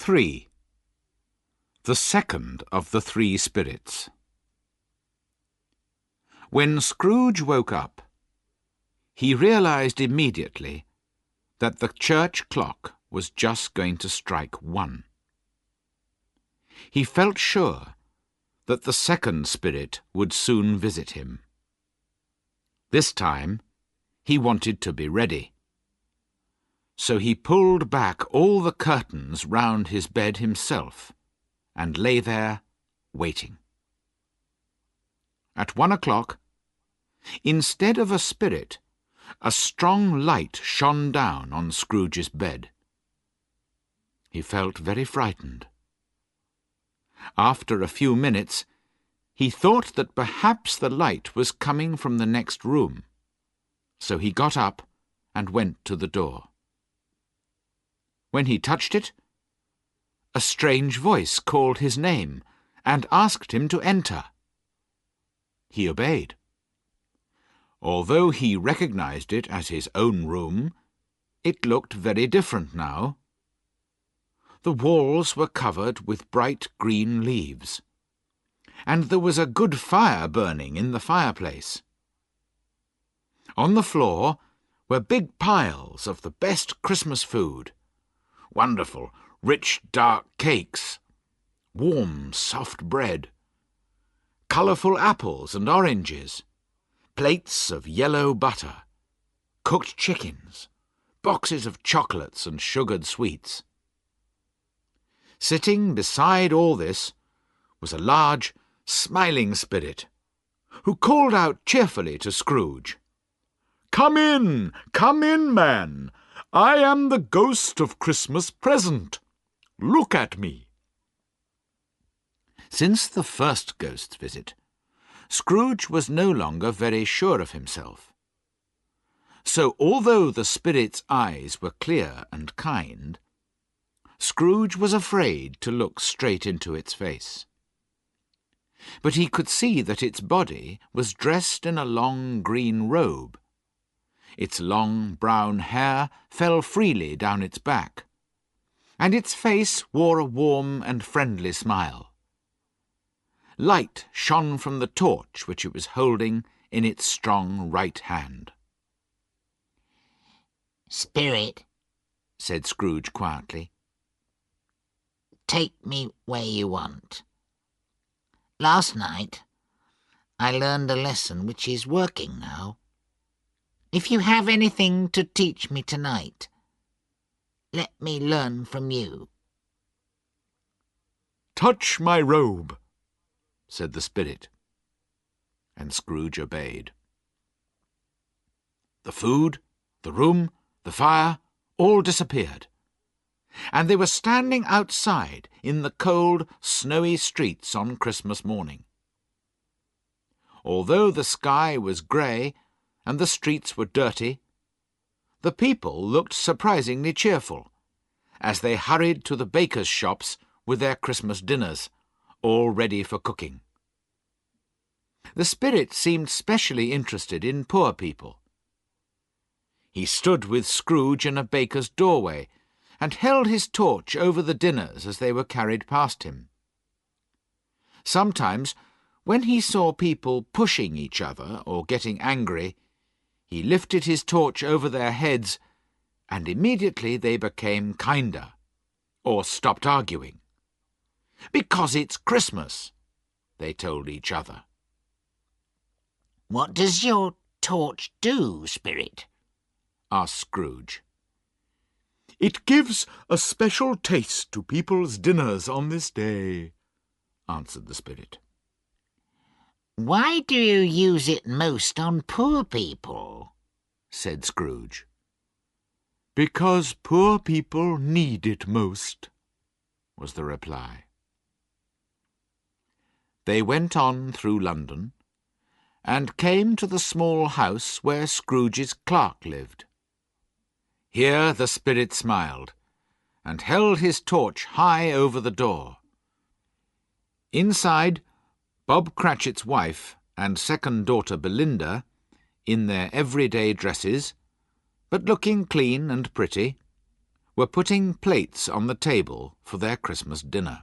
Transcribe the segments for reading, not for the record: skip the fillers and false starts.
3. The second of the three spirits. When Scrooge woke up, he realized immediately that the church clock was just going to strike 1. He felt sure that the second spirit would soon visit him. This time, he wanted to be ready. So he pulled back all the curtains round his bed himself and lay there waiting. At 1 o'clock, instead of a spirit, a strong light shone down on Scrooge's bed. He felt very frightened. After a few minutes, he thought that perhaps the light was coming from the next room, so he got up and went to the door. When he touched it, a strange voice called his name and asked him to enter. He obeyed. Although he recognized it as his own room, it looked very different now. The walls were covered with bright green leaves, and there was a good fire burning in the fireplace. On the floor were big piles of the best Christmas food, wonderful, rich, dark cakes, warm, soft bread, colourful apples and oranges, plates of yellow butter, cooked chickens, boxes of chocolates and sugared sweets. Sitting beside all this was a large, smiling spirit, who called out cheerfully to Scrooge, come in, man! I am the ghost of Christmas present. Look at me." Since the first ghost's visit, Scrooge was no longer very sure of himself. So although the spirit's eyes were clear and kind, Scrooge was afraid to look straight into its face. But he could see that its body was dressed in a long green robe. Its long brown hair fell freely down its back, and its face wore a warm and friendly smile. Light shone from the torch which it was holding in its strong right hand. "Spirit," said Scrooge quietly, "take me where you want. Last night I learned a lesson which is working now. If you have anything to teach me tonight, let me learn from you." "Touch my robe," said the spirit, and Scrooge obeyed. The food, the room, the fire, all disappeared, and they were standing outside in the cold, snowy streets on Christmas morning. Although the sky was grey and the streets were dirty, the people looked surprisingly cheerful as they hurried to the bakers' shops with their Christmas dinners, all ready for cooking. The spirit seemed specially interested in poor people. He stood with Scrooge in a baker's doorway and held his torch over the dinners as they were carried past him. Sometimes, when he saw people pushing each other or getting angry, he lifted his torch over their heads, and immediately they became kinder, or stopped arguing. "Because it's Christmas," they told each other. "What does your torch do, Spirit?" asked Scrooge. "It gives a special taste to people's dinners on this day," answered the spirit. "Why do you use it most on poor people?" said Scrooge. "Because poor people need it most," was the reply. They went on through London, and came to the small house where Scrooge's clerk lived. Here the spirit smiled, and held his torch high over the door. Inside, Bob Cratchit's wife and second daughter Belinda, in their everyday dresses, but looking clean and pretty, were putting plates on the table for their Christmas dinner.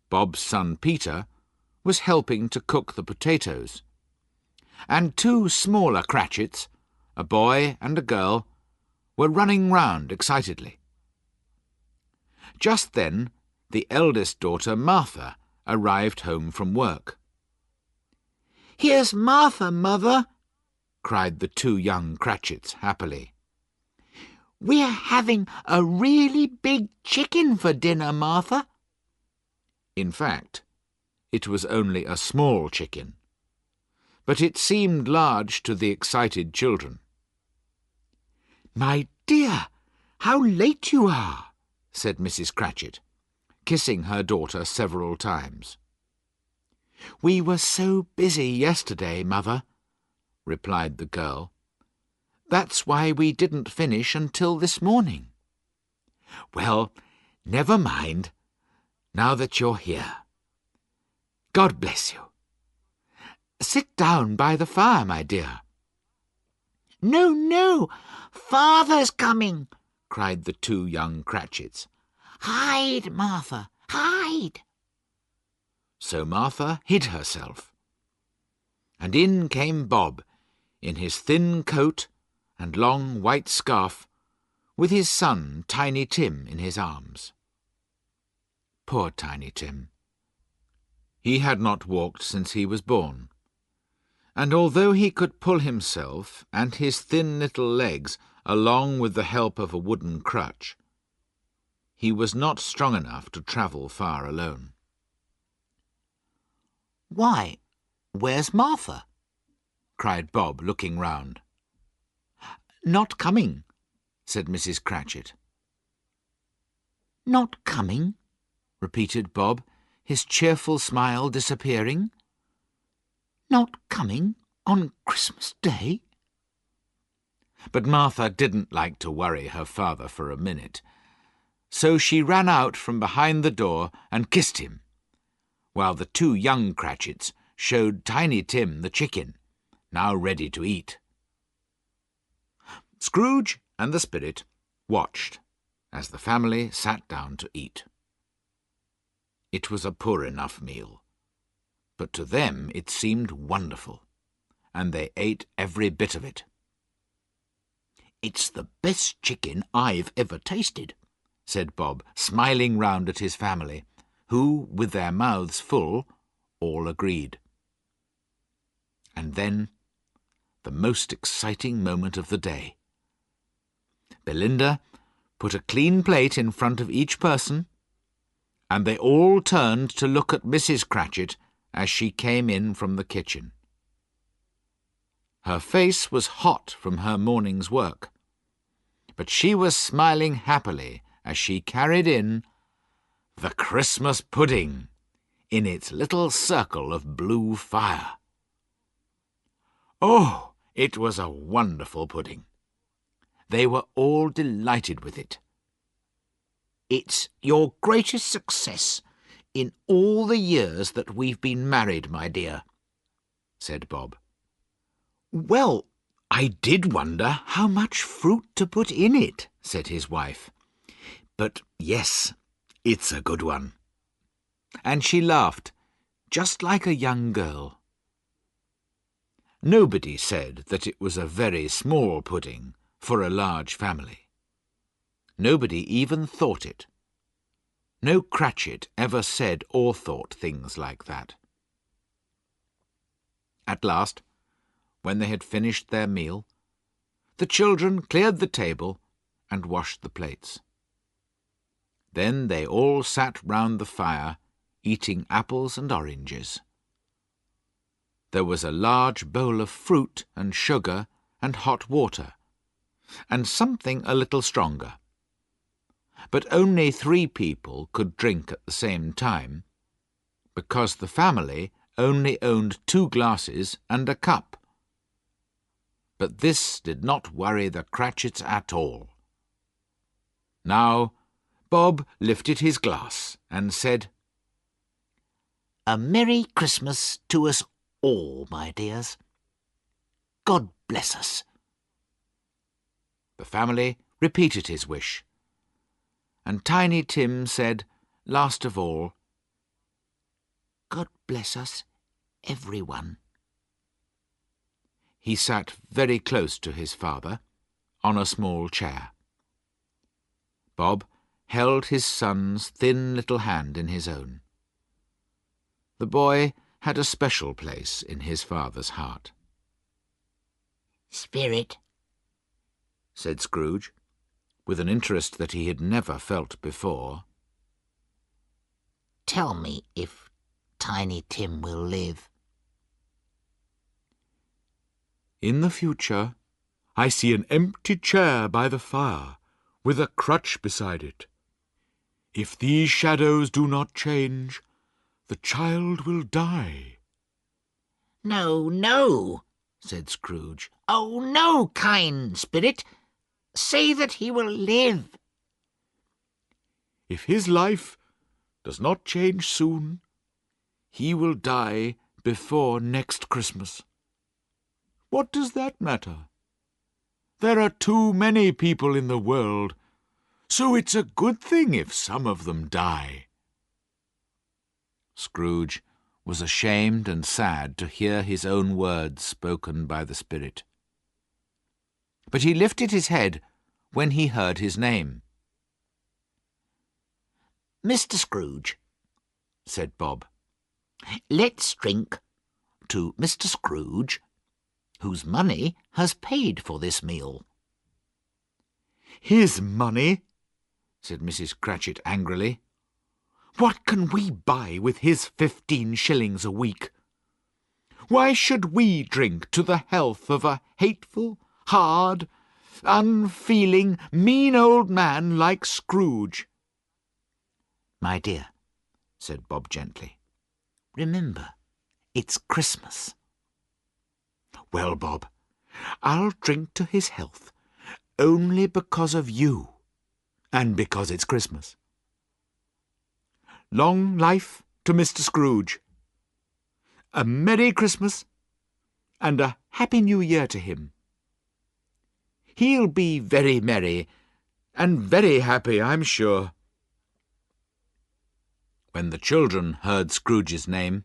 Bob's son Peter was helping to cook the potatoes, and two smaller Cratchits, a boy and a girl, were running round excitedly. Just then the eldest daughter, Martha, arrived home from work. "Here's Martha, Mother," cried the two young Cratchits happily. "We're having a really big chicken for dinner, Martha." In fact, it was only a small chicken, but it seemed large to the excited children. "My dear, how late you are," said Mrs. Cratchit, kissing her daughter several times. "We were so busy yesterday, Mother," replied the girl. "That's why we didn't finish until this morning." "Well, never mind, now that you're here. God bless you. Sit down by the fire, my dear." "No, no, Father's coming," cried the two young Cratchits. "Hide, Martha, hide." So Martha hid herself, and in came Bob, in his thin coat and long white scarf, with his son Tiny Tim in his arms. Poor Tiny Tim! He had not walked since he was born, and although he could pull himself and his thin little legs along with the help of a wooden crutch, he was not strong enough to travel far alone. "Why, where's Martha?" cried Bob, looking round. "Not coming," said Mrs. Cratchit. "Not coming?" repeated Bob, his cheerful smile disappearing. "Not coming on Christmas Day?" But Martha didn't like to worry her father for a minute, so she ran out from behind the door and kissed him, while the two young Cratchits showed Tiny Tim the chicken, now ready to eat. Scrooge and the Spirit watched as the family sat down to eat. It was a poor enough meal, but to them it seemed wonderful, and they ate every bit of it. "It's the best chicken I've ever tasted," said Bob, smiling round at his family, who, with their mouths full, all agreed. And then, the most exciting moment of the day. Belinda put a clean plate in front of each person, and they all turned to look at Mrs. Cratchit as she came in from the kitchen. Her face was hot from her morning's work, but she was smiling happily as she carried in the Christmas pudding in its little circle of blue fire. Oh, it was a wonderful pudding. They were all delighted with it. "It's your greatest success in all the years that we've been married, my dear," said Bob. "Well, I did wonder how much fruit to put in it," said his wife. "But yes, it's a good one." And she laughed, just like a young girl. Nobody said that it was a very small pudding for a large family. Nobody even thought it. No Cratchit ever said or thought things like that. At last, when they had finished their meal, the children cleared the table and washed the plates. Then they all sat round the fire, eating apples and oranges. There was a large bowl of fruit and sugar and hot water, and something a little stronger. But only 3 people could drink at the same time, because the family only owned 2 glasses and a cup. But this did not worry the Cratchits at all. Now, Bob lifted his glass and said, "A Merry Christmas to us all, my dears. God bless us." The family repeated his wish, and Tiny Tim said, last of all, "God bless us, everyone." He sat very close to his father, on a small chair. Bob held his son's thin little hand in his own. The boy had a special place in his father's heart. "Spirit," said Scrooge, with an interest that he had never felt before, "tell me if Tiny Tim will live." In the future, I see an empty chair by the fire, with a crutch beside it. If these shadows do not change, the child will die. "No, no," said Scrooge. "Oh, no, kind spirit. Say that he will live." If his life does not change soon, he will die before next Christmas. What does that matter? There are too many people in the world, so it's a good thing if some of them die." Scrooge was ashamed and sad to hear his own words spoken by the spirit. But he lifted his head when he heard his name. "Mr. Scrooge," said Bob, "let's drink to Mr. Scrooge, whose money has paid for this meal." "His money?" said Mrs. Cratchit angrily. "What can we buy with his 15 shillings a week? Why should we drink to the health of a hateful, hard, unfeeling, mean old man like Scrooge?" "My dear," said Bob gently, "remember, it's Christmas." "Well, Bob, I'll drink to his health only because of you, and because it's Christmas. Long life to Mr. Scrooge. A Merry Christmas and a Happy New Year to him. He'll be very merry and very happy, I'm sure." When the children heard Scrooge's name,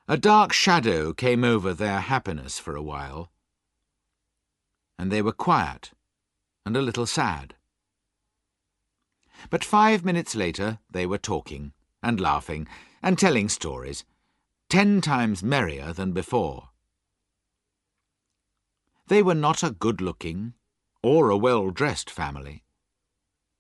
a dark shadow came over their happiness for a while, and they were quiet and a little sad. But 5 minutes later they were talking and laughing and telling stories, 10 times merrier than before. They were not a good-looking or a well-dressed family,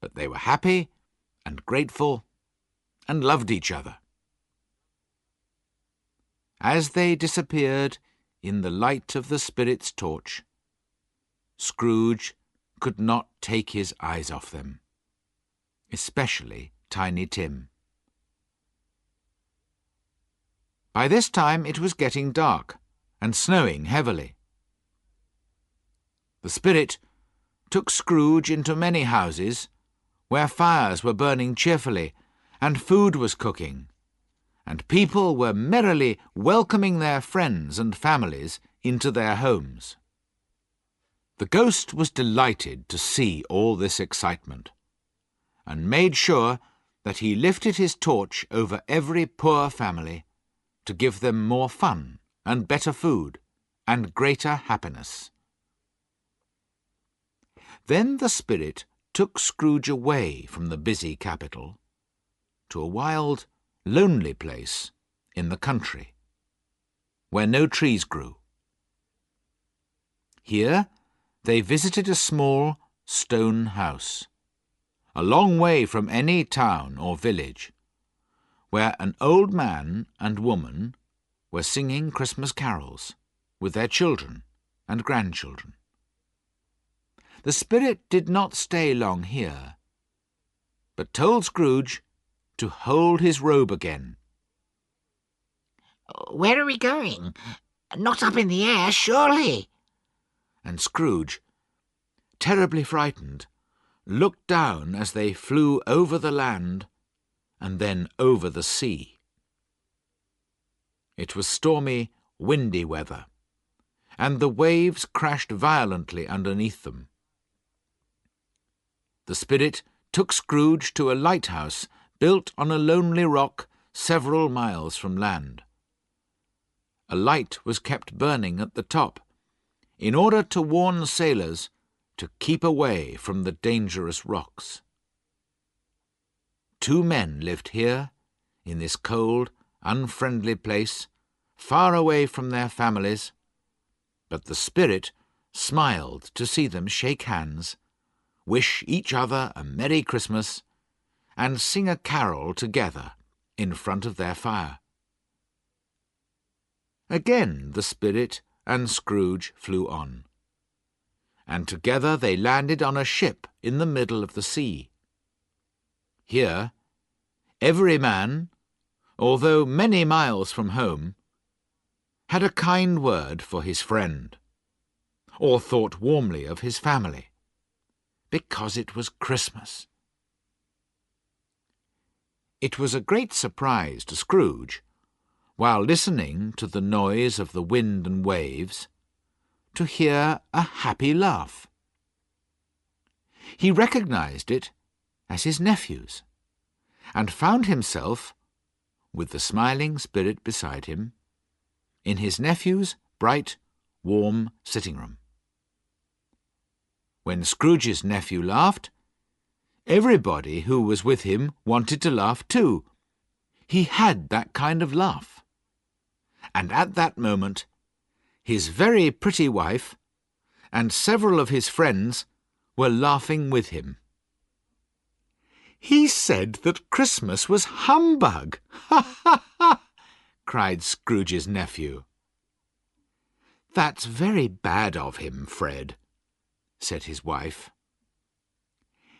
but they were happy and grateful and loved each other. As they disappeared in the light of the spirit's torch, Scrooge could not take his eyes off them, especially Tiny Tim. By this time it was getting dark and snowing heavily. The spirit took Scrooge into many houses where fires were burning cheerfully and food was cooking, and people were merrily welcoming their friends and families into their homes. The ghost was delighted to see all this excitement, and made sure that he lifted his torch over every poor family to give them more fun and better food and greater happiness. Then the spirit took Scrooge away from the busy capital to a wild, lonely place in the country, where no trees grew. Here they visited a small stone house, a long way from any town or village, where an old man and woman were singing Christmas carols with their children and grandchildren. The spirit did not stay long here, but told Scrooge to hold his robe again. "Where are we going? Not up in the air, surely?" And Scrooge, terribly frightened, looked down as they flew over the land and then over the sea. It was stormy, windy weather, and the waves crashed violently underneath them. the spirit took Scrooge to a lighthouse built on a lonely rock several miles from land. A light was kept burning at the top, in order to warn sailors to keep away from the dangerous rocks. 2 men lived here, in this cold, unfriendly place, far away from their families, but the spirit smiled to see them shake hands, wish each other a Merry Christmas, and sing a carol together in front of their fire. Again the spirit and Scrooge flew on, and together they landed on a ship in the middle of the sea. Here, every man, although many miles from home, had a kind word for his friend, or thought warmly of his family, because it was Christmas. It was a great surprise to Scrooge, while listening to the noise of the wind and waves, to hear a happy laugh. He recognized it as his nephew's, and found himself, with the smiling spirit beside him, in his nephew's bright, warm sitting-room. When Scrooge's nephew laughed, everybody who was with him wanted to laugh too. He had that kind of laugh. And at that moment, his very pretty wife and several of his friends were laughing with him. "He said that Christmas was humbug! Ha, ha, ha!" cried Scrooge's nephew. "That's very bad of him, Fred," said his wife.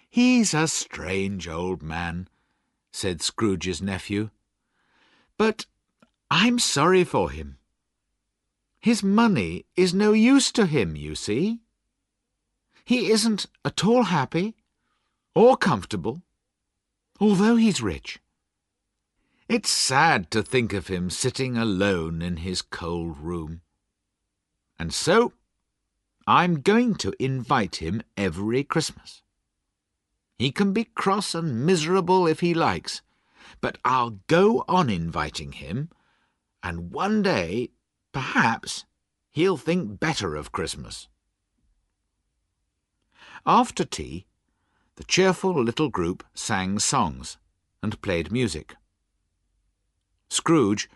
"He's a strange old man," said Scrooge's nephew, "but I'm sorry for him. His money is no use to him, you see. He isn't at all happy or comfortable, although he's rich. It's sad to think of him sitting alone in his cold room. And so I'm going to invite him every Christmas. He can be cross and miserable if he likes, but I'll go on inviting him, and one day, perhaps, he'll think better of Christmas." After tea, the cheerful little group sang songs and played music. Scrooge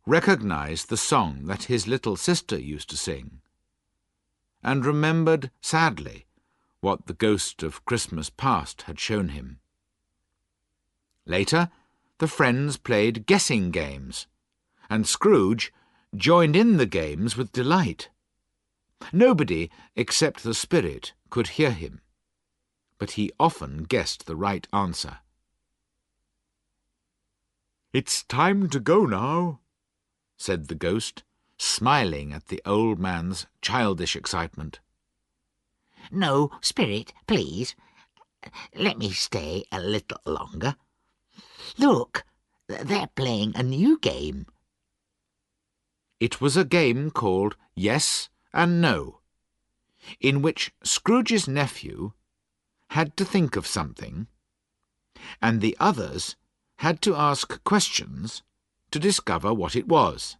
recognized the song that his little sister used to sing, and remembered sadly what the ghost of Christmas past had shown him. Later, the friends played guessing games, and Scrooge joined in the games with delight. Nobody except the spirit could hear him, but he often guessed the right answer. "It's time to go now," said the ghost, smiling at the old man's childish excitement. "No, spirit, please. Let me stay a little longer. Look, they're playing a new game." It was a game called Yes and No, in which Scrooge's nephew had to think of something, and the others had to ask questions to discover what it was.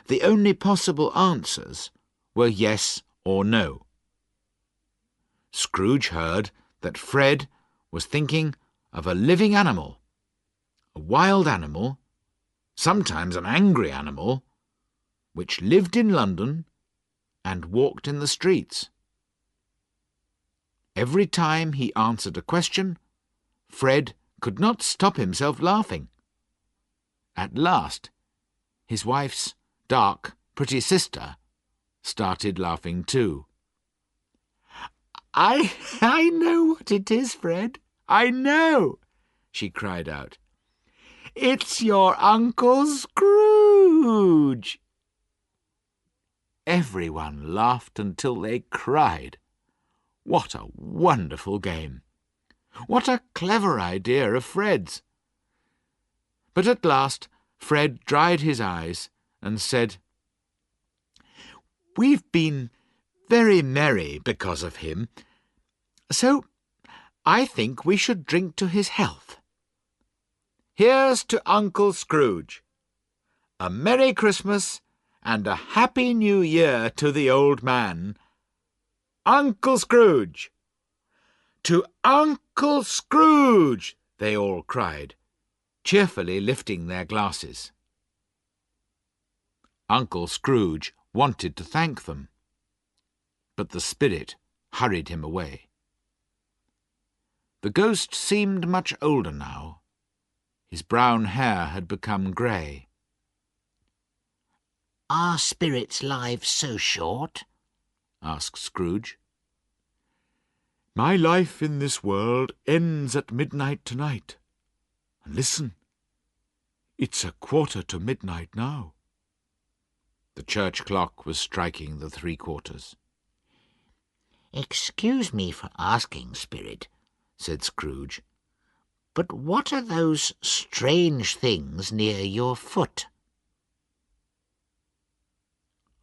The only possible answers were yes or no. Scrooge heard that Fred was thinking of a living animal, a wild animal, sometimes an angry animal, which lived in London and walked in the streets. Every time he answered a question, Fred could not stop himself laughing. At last, his wife's dark, pretty sister started laughing too. I know what it is, Fred. I know," she cried out. "It's your Uncle Scrooge." Everyone laughed until they cried. What a wonderful game! What a clever idea of Fred's! But at last Fred dried his eyes and said, "We've been very merry because of him, so I think we should drink to his health. Here's to Uncle Scrooge. A Merry Christmas and a Happy New Year to the old man. Uncle Scrooge! To Uncle Scrooge! They all cried, cheerfully lifting their glasses. Uncle Scrooge wanted to thank them, but the spirit hurried him away. The ghost seemed much older now. His brown hair had become grey. "Are spirits' lives so short?" asked Scrooge. My life in this world ends at midnight tonight. And listen, it's 1:15 now. The church clock was striking the 3/4. "Excuse me for asking, Spirit," said Scrooge, "but what are those strange things near your foot?"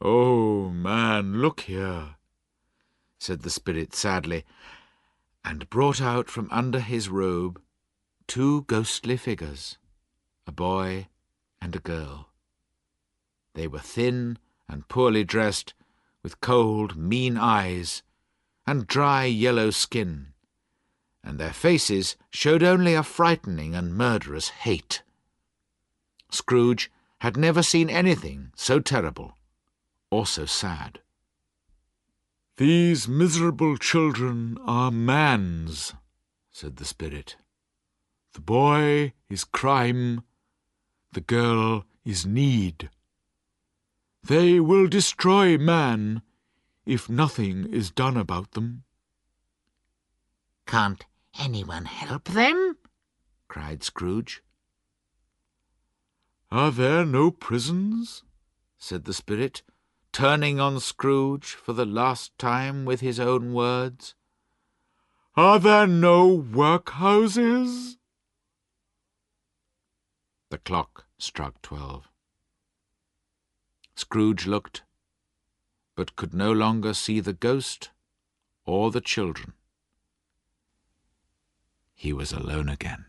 Oh, man, look here, said the spirit sadly, and brought out from under his robe 2 ghostly figures, a boy and a girl. They were thin and poorly dressed, with cold, mean eyes and dry yellow skin, and their faces showed only a frightening and murderous hate. Scrooge had never seen anything so terrible or so sad. These miserable children are man's, said the spirit. The boy is crime, the girl is need. They will destroy man if nothing is done about them. "Can't anyone help them?" cried Scrooge. Are there no prisons? Said the spirit, turning on Scrooge for the last time with his own words. Are there no workhouses? The clock struck 12. Scrooge looked, but could no longer see the ghost or the children. He was alone again.